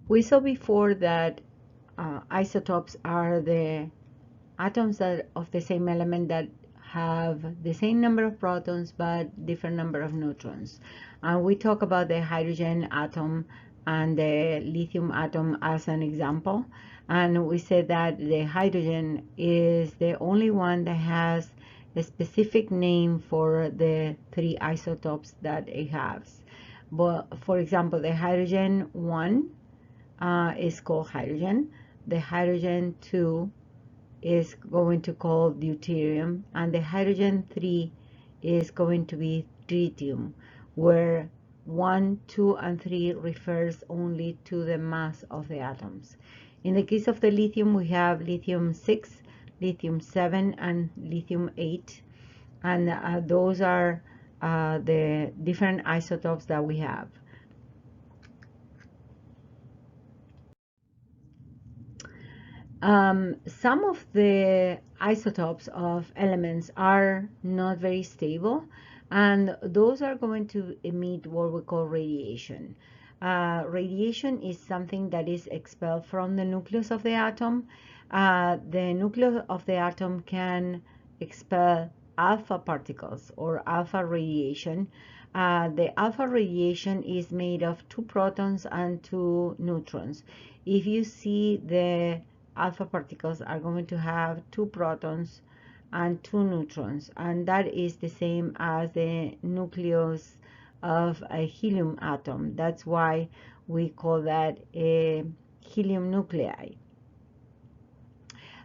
We saw before that isotopes are the atoms that of the same element that have the same number of protons but different number of neutrons. And we talk about the hydrogen atom and the lithium atom as an example. And we said that the hydrogen is the only one that has a specific name for the three isotopes that it has. But for example, the hydrogen 1 is called hydrogen. The hydrogen 2 is going to call deuterium, and the hydrogen 3 is going to be tritium, where 1, 2, and 3 refers only to the mass of the atoms. In the case of the lithium, we have lithium 6, lithium 7, and lithium 8, and those are the different isotopes that we have. Some of the isotopes of elements are not very stable, and those are going to emit what we call radiation. Radiation is something that is expelled from the nucleus of the atom. The nucleus of the atom can expel alpha particles or alpha radiation. The alpha radiation is made of 2 protons and 2 neutrons. If you see, the alpha particles are going to have 2 protons and 2 neutrons, and that is the same as the nucleus of a helium atom. That's why we call that a helium nuclei.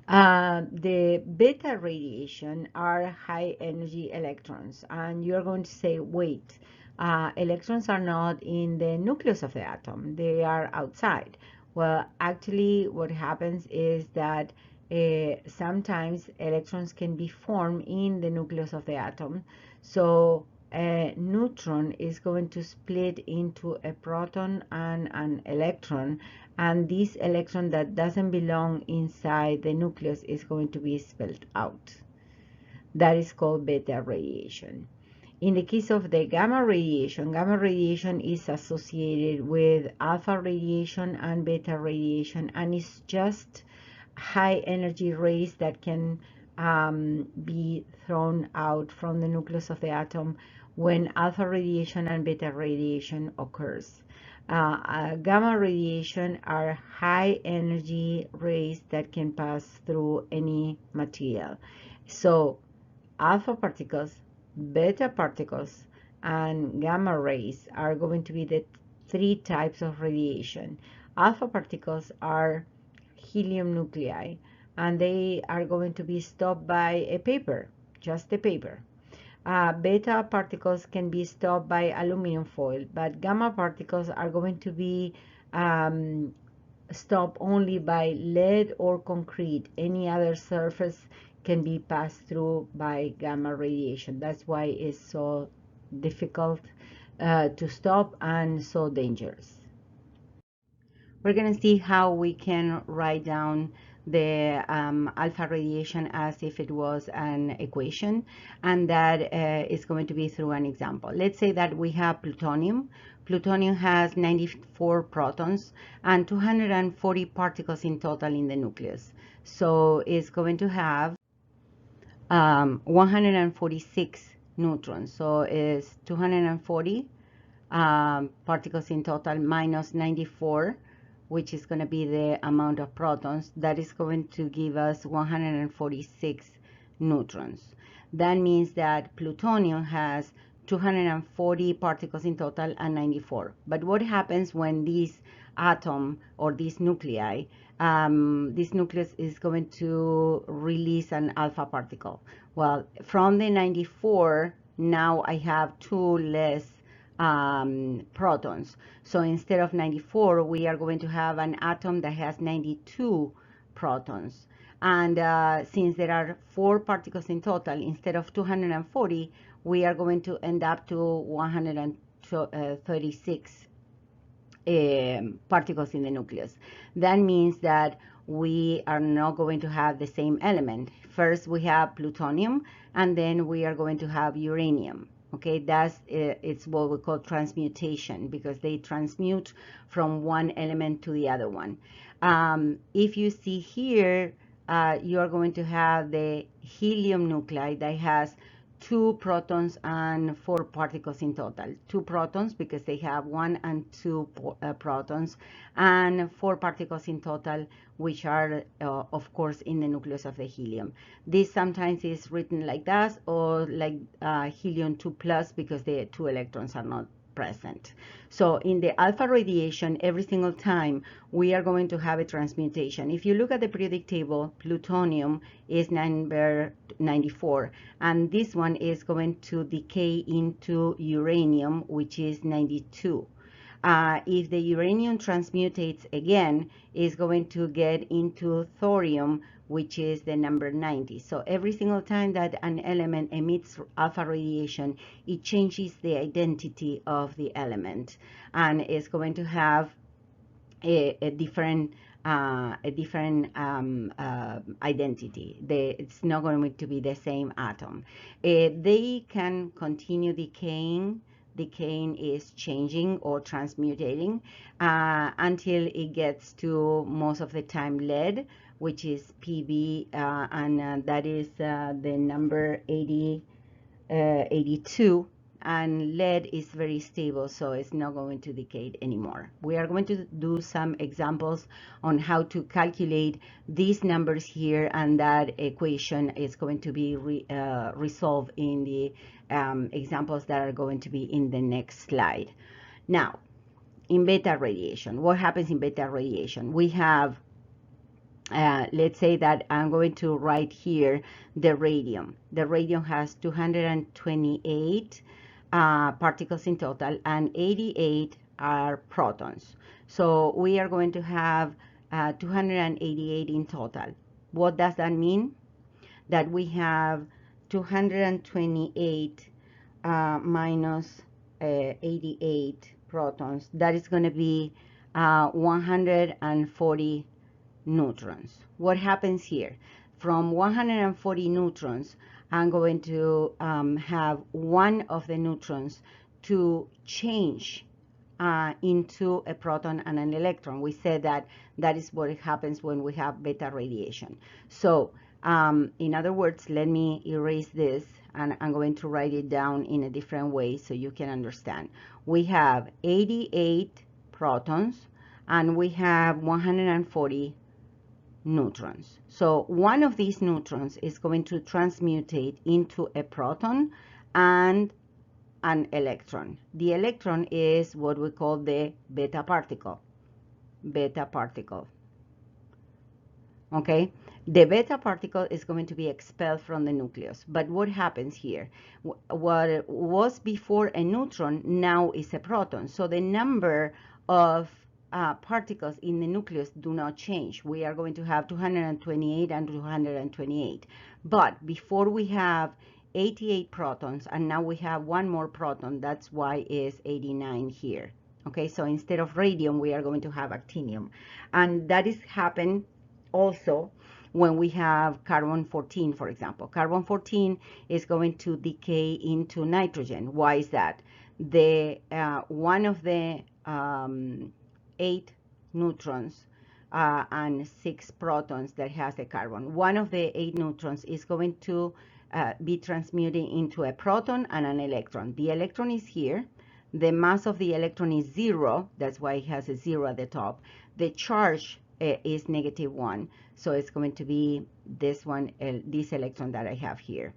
The beta radiation are high energy electrons, and you're going to say, wait, electrons are not in the nucleus of the atom, they are outside. Well, actually what happens is that sometimes electrons can be formed in the nucleus of the atom. So a neutron is going to split into a proton and an electron, and this electron that doesn't belong inside the nucleus is going to be expelled out. That is called beta radiation. In the case of the gamma radiation is associated with alpha radiation and beta radiation, and it's just high energy rays that can be thrown out from the nucleus of the atom when alpha radiation and beta radiation occurs. Gamma radiation are high energy rays that can pass through any material. So alpha particles, beta particles, and gamma rays are going to be the 3 types of radiation. Alpha particles are helium nuclei, and they are going to be stopped by a paper, just a paper. Beta particles can be stopped by aluminum foil, but gamma particles are going to be stopped only by lead or concrete. Any other surface can be passed through by gamma radiation. That's why it's so difficult to stop and so dangerous. We're going to see how we can write down the alpha radiation as if it was an equation, and that is going to be through an example. Let's say that we have plutonium. Plutonium has 94 protons and 240 particles in total in the nucleus. So it's going to have 146 neutrons. So it's 240 particles in total minus 94, which is going to be the amount of protons. That is going to give us 146 neutrons. That means that plutonium has 240 particles in total and 94. But what happens when this atom or this nuclei, this nucleus is going to release an alpha particle? Well, from the 94, now I have 2 less protons. So instead of 94, we are going to have an atom that has 92 protons. And since there are 4 particles in total, instead of 240, we are going to end up to 136 particles in the nucleus. That means that we are not going to have the same element. First we have plutonium, and then we are going to have uranium. Okay, that's it's what we call transmutation, because they transmute from one element to the other one. If you see here, you are going to have the helium nuclei that has 2 protons and 4 particles in total. 2 protons because they have 1 and 2 protons, and 4 particles in total, which are, of course, in the nucleus of the helium. This sometimes is written like that, or like helium 2 plus, because the 2 electrons are not present. So in the alpha radiation, every single time we are going to have a transmutation. If you look at the periodic table, plutonium is number 94, and this one is going to decay into uranium, which is 92. If the uranium transmutates again, is going to get into thorium, which is the number 90. So every single time that an element emits alpha radiation, it changes the identity of the element, and it's going to have a different identity. It's not going to be the same atom. They can continue decaying. Decaying is changing or transmutating until it gets to, most of the time, lead, which is Pb, and that is the number 82. And lead is very stable, so it's not going to decay anymore. We are going to do some examples on how to calculate these numbers here, and that equation is going to be resolved in the examples that are going to be in the next slide. Now, in beta radiation, what happens in beta radiation? We have let's say that I'm going to write here the radium. The radium has 228 particles in total, and 88 are protons. So we are going to have 288 in total. What does that mean? That we have 228 minus 88 protons. That is going to be 140 neutrons. What happens here? From 140 neutrons, I'm going to have one of the neutrons to change into a proton and an electron. We said that that is what happens when we have beta radiation. So in other words, let me erase this, and I'm going to write it down in a different way so you can understand. We have 88 protons, and we have 140 neutrons. So one of these neutrons is going to transmutate into a proton and an electron. The electron is what we call the beta particle. Beta particle. Okay? The beta particle is going to be expelled from the nucleus. But what happens here? What was before a neutron now is a proton. So the number of particles in the nucleus do not change. We are going to have 228 and 228. But before we have 88 protons, and now we have one more proton. That's why it's 89 here. Okay, so instead of radium, we are going to have actinium. And that is happen also when we have carbon-14, for example. Carbon-14 is going to decay into nitrogen. Why is that? The one of the 8 neutrons and 6 protons that has a carbon. One of the 8 neutrons is going to be transmuting into a proton and an electron. The electron is here. The mass of the electron is 0. That's why it has a 0 at the top. The charge is -1. So it's going to be this one, this electron that I have here.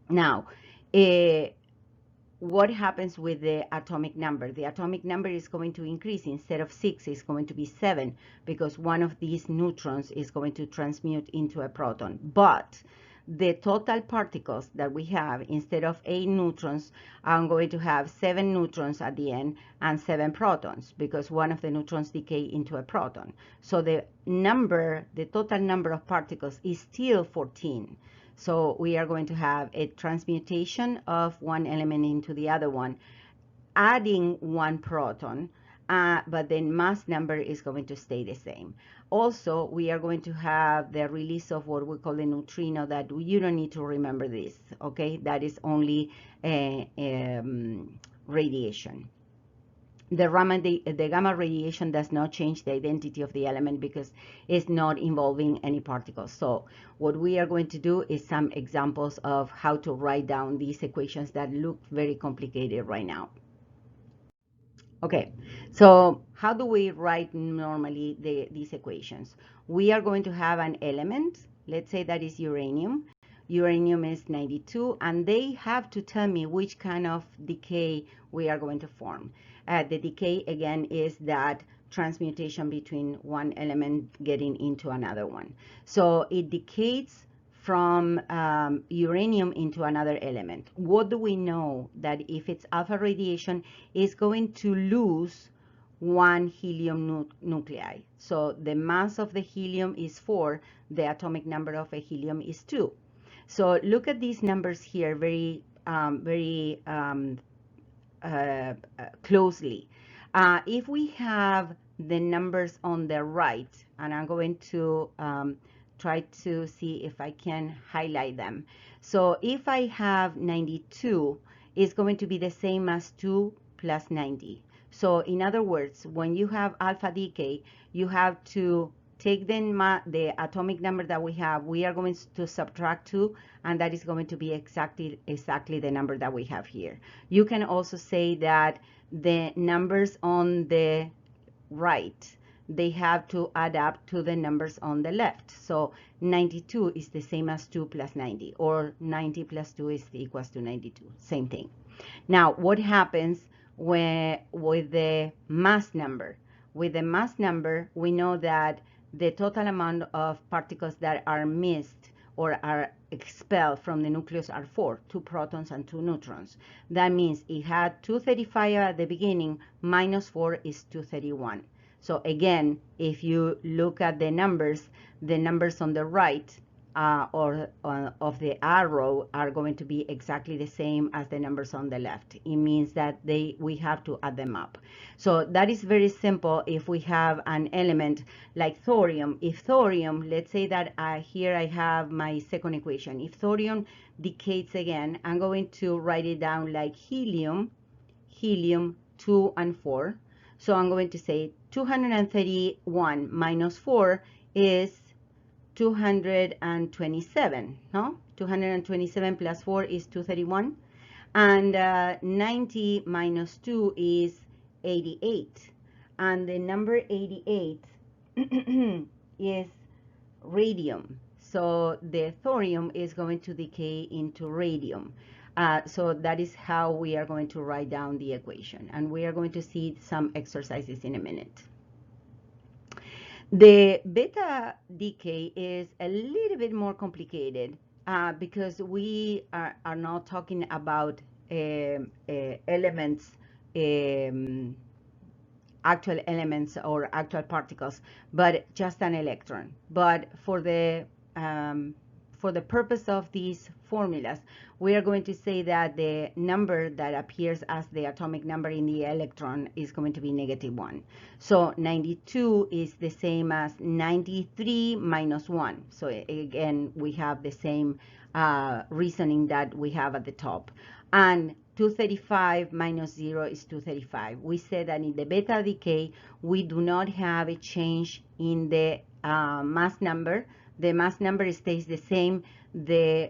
Now, what happens with the atomic number? The atomic number is going to increase. Instead of 6, it's going to be 7, because one of these neutrons is going to transmute into a proton. But the total particles that we have, instead of 8 neutrons, I'm going to have 7 neutrons at the end and 7 protons, because one of the neutrons decay into a proton. So the total number of particles is still 14. So we are going to have a transmutation of one element into the other one, adding 1 proton, but the mass number is going to stay the same. Also, we are going to have the release of what we call the neutrino, that you don't need to remember this, okay? That is only radiation. The gamma radiation does not change the identity of the element because it's not involving any particles. So what we are going to do is some examples of how to write down these equations that look very complicated right now. Okay, so how do we write normally these equations? We are going to have an element, let's say that is uranium. Uranium is 92, and they have to tell me which kind of decay we are going to form. The decay, again, is that transmutation between one element getting into another one. So it decays from uranium into another element. What do we know? That if it's alpha radiation, it's going to lose one helium nuclei. So the mass of the helium is 4, the atomic number of a helium is 2. So look at these numbers here very closely. If we have the numbers on the right, and I'm going to try to see if I can highlight them. So if I have 92, it's going to be the same as 2 plus 90. So in other words, when you have alpha decay, you have to take the atomic number that we are going to subtract 2, and that is going to be exactly the number that we have here. You can also say that the numbers on the right, they have to add up to the numbers on the left. So 92 is the same as 2 plus 90, or 90 plus 2 is equals to 92. Same thing. Now, what happens with the mass number? With the mass number, we know that the total amount of particles that are missed or are expelled from the nucleus are 4, 2 protons and 2 neutrons. That means it had 235 at the beginning, minus 4 is 231. So again, if you look at the numbers on the right of the arrow are going to be exactly the same as the numbers on the left. It means that we have to add them up. So that is very simple. If we have an element like thorium, if thorium, let's say that here I have my second equation. If thorium decays again, I'm going to write it down like helium 2 and 4. So I'm going to say 231 minus 4 is 227, no? 227 plus 4 is 231. And 90 minus 2 is 88. And the number 88 is radium. So the thorium is going to decay into radium. So that is how we are going to write down the equation. And we are going to see some exercises in a minute. The beta decay is a little bit more complicated because we are not talking about elements, actual elements or actual particles, but just an electron. But for the purpose of these formulas, we are going to say that the number that appears as the atomic number in the electron is going to be -1. So 92 is the same as 93 minus 1. So again, we have the same reasoning that we have at the top. And 235 minus 0 is 235. We said that in the beta decay, we do not have a change in the mass number. The mass number stays the same. The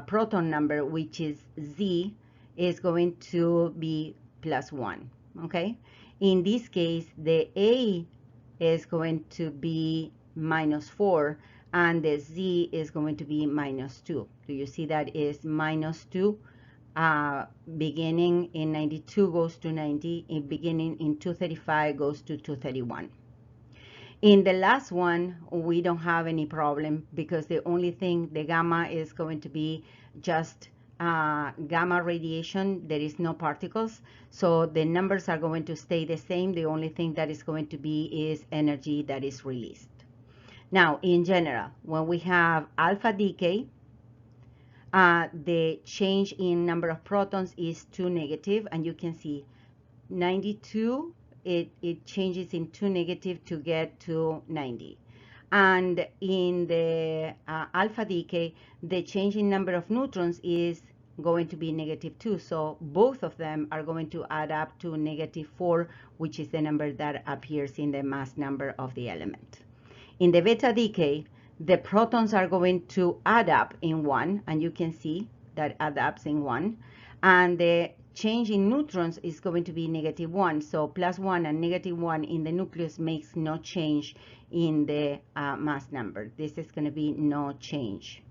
proton number, which is Z, is going to be +1, okay? In this case, the A is going to be -4, and the Z is going to be -2. Do you see that is -2? Beginning in 92 goes to 90, beginning in 235 goes to 231. In the last one, we don't have any problem because the only thing, the gamma is going to be just gamma radiation. There is no particles. So the numbers are going to stay the same. The only thing that is going to be is energy that is released. Now, in general, when we have alpha decay, the change in number of protons is 2 negative, and you can see 92 it changes into negative to get to 90. And in the alpha decay, the change in number of neutrons is going to be -2. So both of them are going to add up to -4, which is the number that appears in the mass number of the element. In the beta decay, the protons are going to add up in 1, and you can see that add ups in 1. And the change in neutrons is going to be -1. So +1 and -1 in the nucleus makes no change in the mass number. This is going to be no change.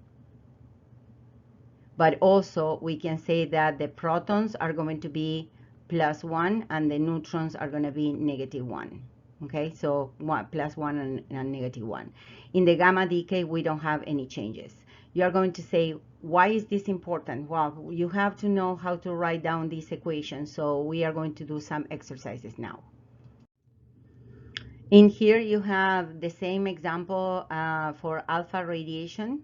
But also we can say that the protons are going to be +1 and the neutrons are going to be -1. Okay, so +1 and -1. In the gamma decay, we don't have any changes. You are going to say, why is this important? Well, you have to know how to write down these equations, so we are going to do some exercises now. In here, you have the same example for alpha radiation.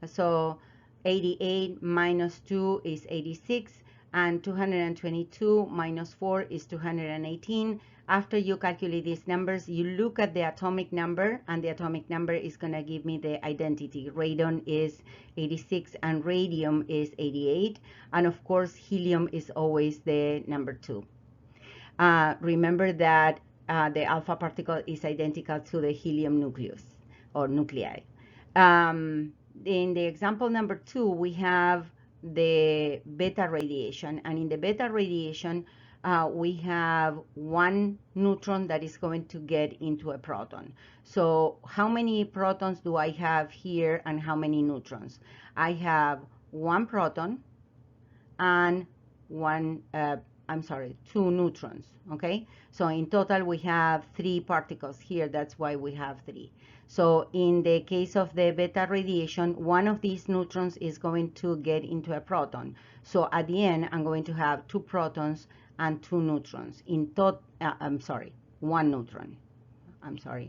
So 88 minus 2 is 86, and 222 minus 4 is 218. After you calculate these numbers, you look at the atomic number, and the atomic number is going to give me the identity. Radon is 86 and radium is 88. And of course, helium is always the number 2. Remember that the alpha particle is identical to the helium nucleus or nuclei. In the example number 2, we have the beta radiation, and in the beta radiation, we have 1 neutron that is going to get into a proton. So how many protons do I have here and how many neutrons? I have 1 proton and 2 neutrons, okay? So in total we have 3 particles here. That's why we have 3. So in the case of the beta radiation, 1 of these neutrons is going to get into a proton. So at the end, I'm going to have 2 protons and 2 neutrons. In total, 1 neutron.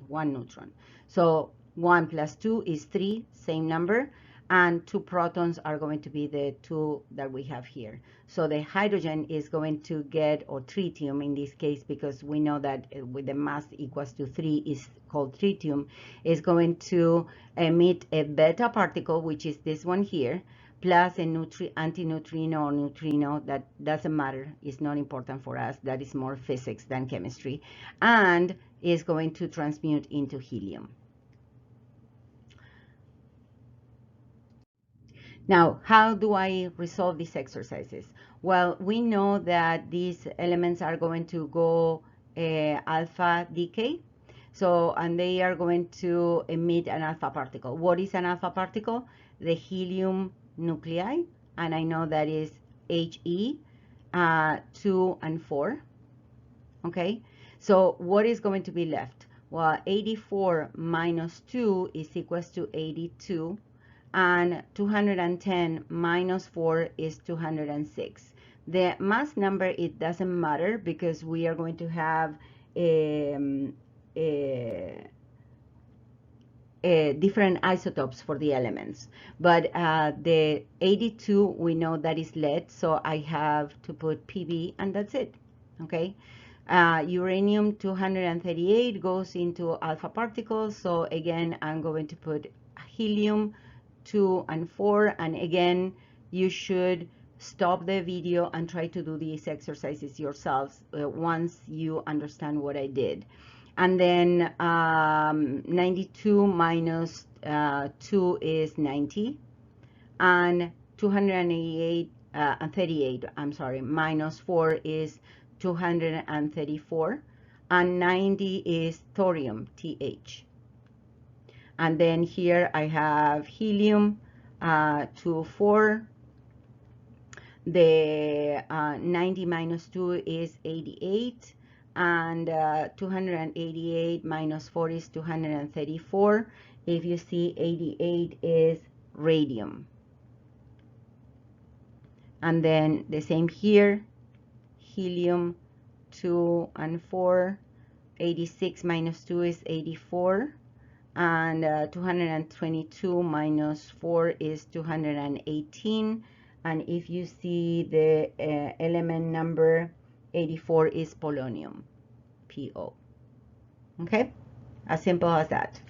1 neutron. So 1 plus 2 is 3, same number. And 2 protons are going to be the 2 that we have here. So the hydrogen is going to get, or tritium in this case, because we know that with the mass equals to 3 is called tritium, is going to emit a beta particle, which is this one here, plus a antineutrino or neutrino. That doesn't matter. It's not important for us. That is more physics than chemistry. And is going to transmute into helium. Now, how do I resolve these exercises? Well, we know that these elements are going to go alpha decay. So, and they are going to emit an alpha particle. What is an alpha particle? The helium nuclei, and I know that is He, 2 and 4. Okay, so what is going to be left? Well, 84 minus 2 is equals to 82. And 210 minus 4 is 206. The mass number, it doesn't matter because we are going to have different isotopes for the elements. But the 82, we know that is lead, so I have to put Pb, and that's it. Okay. Uranium 238 goes into alpha particles, so again, I'm going to put helium 2 and 4, and again, you should stop the video and try to do these exercises yourselves once you understand what I did. And then 92 minus 2 is 90, and 288 38, I'm sorry, minus 4 is 234, and 90 is thorium, Th. And then here I have helium 2, 4. The 90 minus 2 is 88. And 288 minus 4 is 234. If you see, 88 is radium. And then the same here, helium 2 and 4. 86 minus 2 is 84. And 222 minus 4 is 218. And if you see the element number 84 is polonium. PO. Okay, as simple as that.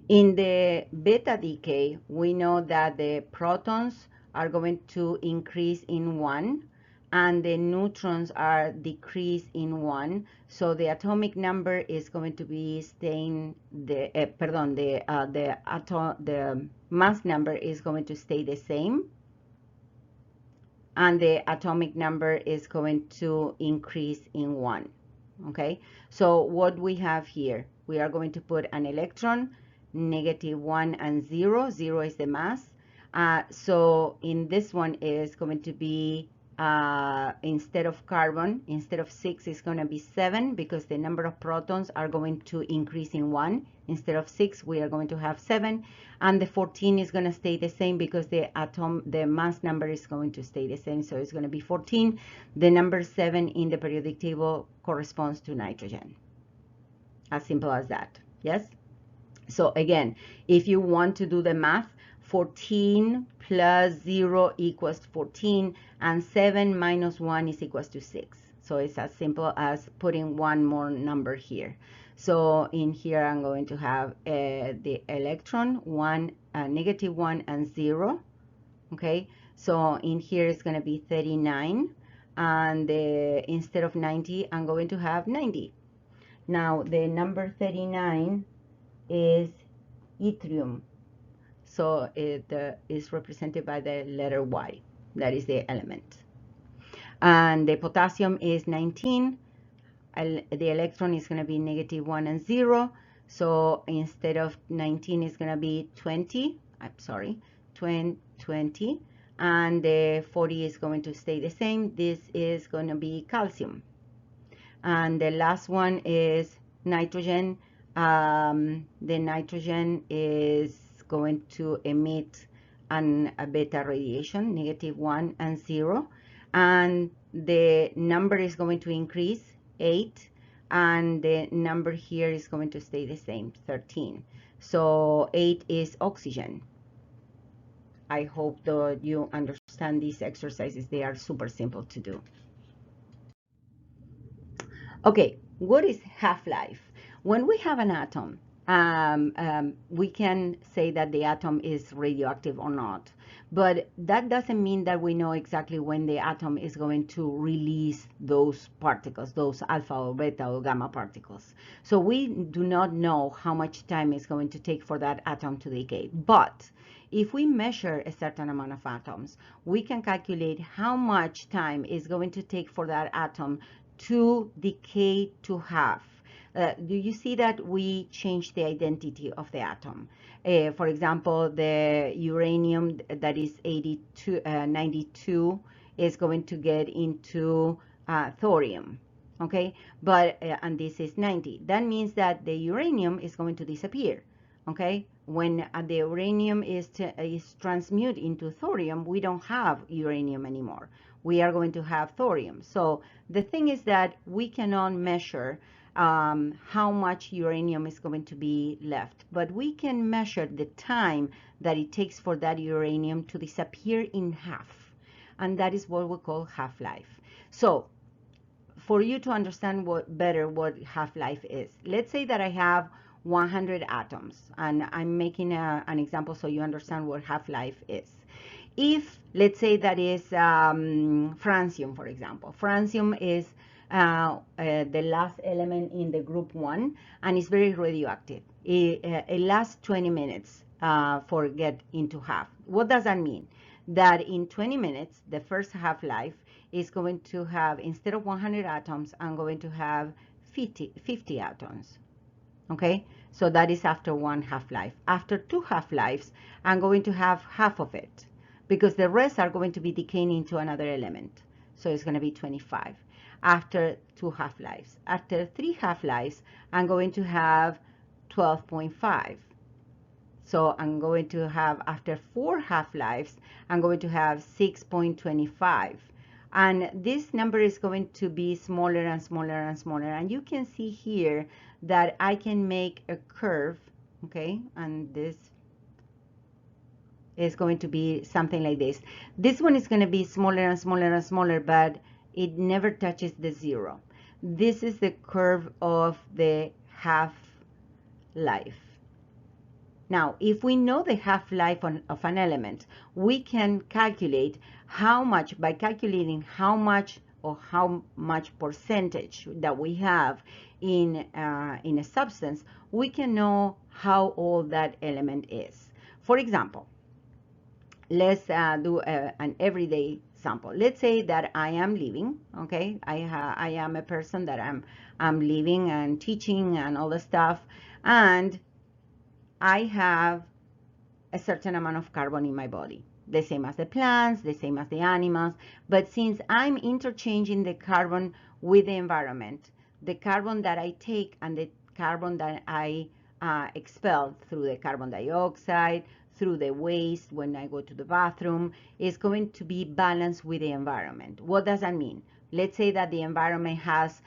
In the beta decay, we know that the protons are going to increase in 1 and the neutrons are decreased in 1. So the atomic number is going to be staying, the mass number is going to stay the same. And the atomic number is going to increase in 1. Okay, so what we have here, we are going to put an electron, -1 and 0. 0 is the mass. So in this one is going to be, instead of carbon, instead of 6, it's going to be 7, because the number of protons are going to increase in 1. Instead of 6, we are going to have 7. And the 14 is going to stay the same because the mass number is going to stay the same. So it's going to be 14. The number 7 in the periodic table corresponds to nitrogen. As simple as that. Yes? So again, if you want to do the math, 14 plus 0 equals 14, and 7 minus 1 is equals to 6. So it's as simple as putting one more number here. So in here, I'm going to have the electron, -1 and 0. Okay, so in here it's going to be 39. And instead of 90, I'm going to have 90. Now, the number 39 is yttrium. So it is represented by the letter Y. That is the element. And the potassium is 19. The electron is going to be -1 and 0. So instead of 19, it's going to be 20. I'm sorry, 20. And the 40 is going to stay the same. This is going to be calcium. And the last one is nitrogen. The nitrogen is going to emit a beta radiation, -1 and 0. And the number is going to increase, 8. And the number here is going to stay the same, 13. So 8 is oxygen. I hope that you understand these exercises. They are super simple to do. Okay, what is half-life? When we have an atom, we can say that the atom is radioactive or not, but that doesn't mean that we know exactly when the atom is going to release those particles, those alpha or beta or gamma particles. So we do not know how much time it's going to take for that atom to decay. But if we measure a certain amount of atoms, we can calculate how much time is going to take for that atom to decay to half. Do you see that we change the identity of the atom? For example, the uranium that is 92 is going to get into thorium, okay? But and this is 90. That means that the uranium is going to disappear, okay? When the uranium is transmuted into thorium, we don't have uranium anymore. We are going to have thorium. So the thing is that we cannot measure how much uranium is going to be left, but we can measure the time that it takes for that uranium to disappear in half, and that is what we call half-life. So for you to understand better what half-life is, let's say that I have 100 atoms, and I'm making an example so you understand what half-life is. If, let's say that is francium, for example. Francium is the last element in the group 1, and it's very radioactive. It lasts 20 minutes for get into half. What does that mean? That in 20 minutes, the first half-life is going to have, instead of 100 atoms, I'm going to have 50 atoms. Okay, so that is after one half-life. After 2 half-lives, I'm going to have half of it, because the rest are going to be decaying into another element. So it's going to be 25 after 2 half-lives. After 3 half-lives, I'm going to have 12.5. So I'm going to have, after 4 half-lives, I'm going to have 6.25. And this number is going to be smaller and smaller and smaller. And you can see here that I can make a curve, okay? And this is going to be something like this. This one is going to be smaller and smaller and smaller, but it never touches the zero. This is the curve of the half-life. Now, if we know the half-life of an element, we can calculate how much, by calculating how much or how much percentage that we have in a substance, we can know how old that element is. For example, let's do an everyday sample. Let's say that I am living, okay? I am a person that I'm living and teaching and all the stuff, and I have a certain amount of carbon in my body, the same as the plants, the same as the animals. But since I'm interchanging the carbon with the environment, the carbon that I take and the carbon that I expel through the carbon dioxide, through the waste when I go to the bathroom, is going to be balanced with the environment. What does that mean? Let's say that the environment has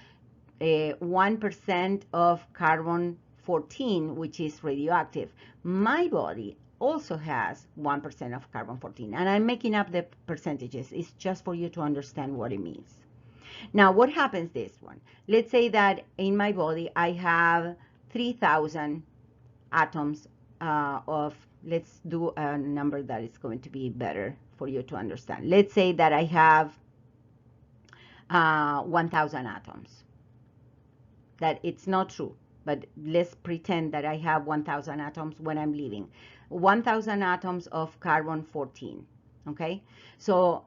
1% of carbon 14, which is radioactive. My body also has 1% of carbon 14, and I'm making up the percentages. It's just for you to understand what it means. Now, what happens this one? Let's say that in my body I have 3,000 atoms of, let's do a number that is going to be better for you to understand. Let's say that I have 1,000 atoms. That it's not true, but let's pretend that I have 1,000 atoms when I'm living. 1,000 atoms of carbon 14, okay? So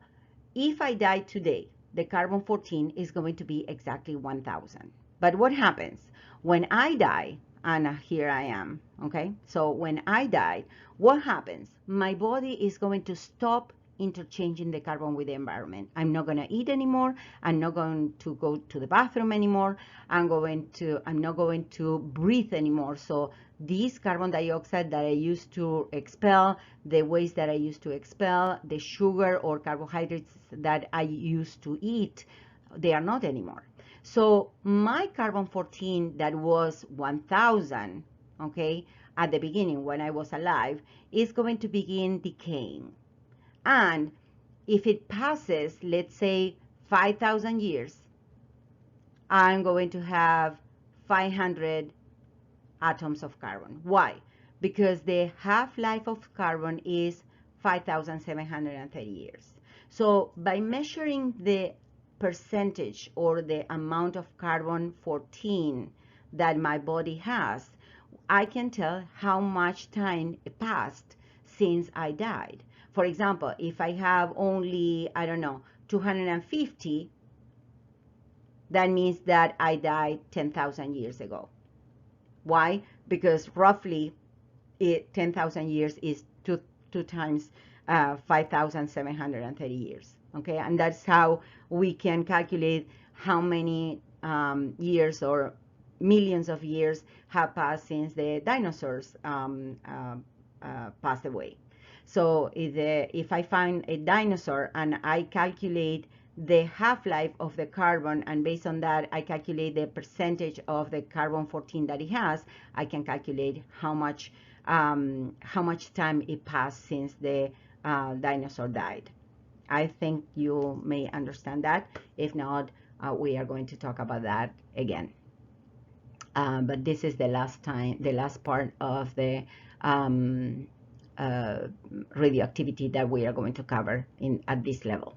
if I die today, the carbon 14 is going to be exactly 1,000. But what happens when I die, and here I am, okay? So when I die, what happens? My body is going to stop interchanging the carbon with the environment. I'm not going to eat anymore. I'm not going to go to the bathroom anymore. I'm not going to breathe anymore. So this carbon dioxide that I used to expel, the waste that I used to expel, the sugar or carbohydrates that I used to eat, they are not anymore. So my carbon 14 that was 1,000, okay, at the beginning when I was alive, is going to begin decaying. And if it passes, let's say 5,000 years, I'm going to have 500 atoms of carbon. Why? Because the half-life of carbon is 5,730 years. So by measuring the percentage or the amount of carbon 14 that my body has, I can tell how much time passed since I died. For example, if I have only, I don't know, 250, that means that I died 10,000 years ago. Why? Because roughly 10,000 years is two times 5,730 years. Okay, and that's how we can calculate how many years or millions of years have passed since the dinosaurs passed away. So if I find a dinosaur and I calculate the half-life of the carbon, and based on that I calculate the percentage of the carbon 14 that it has, I can calculate how much time it passed since the dinosaur died. I think you may understand that. If not, we are going to talk about that again. But this is the last part of the radioactivity that we are going to cover at this level.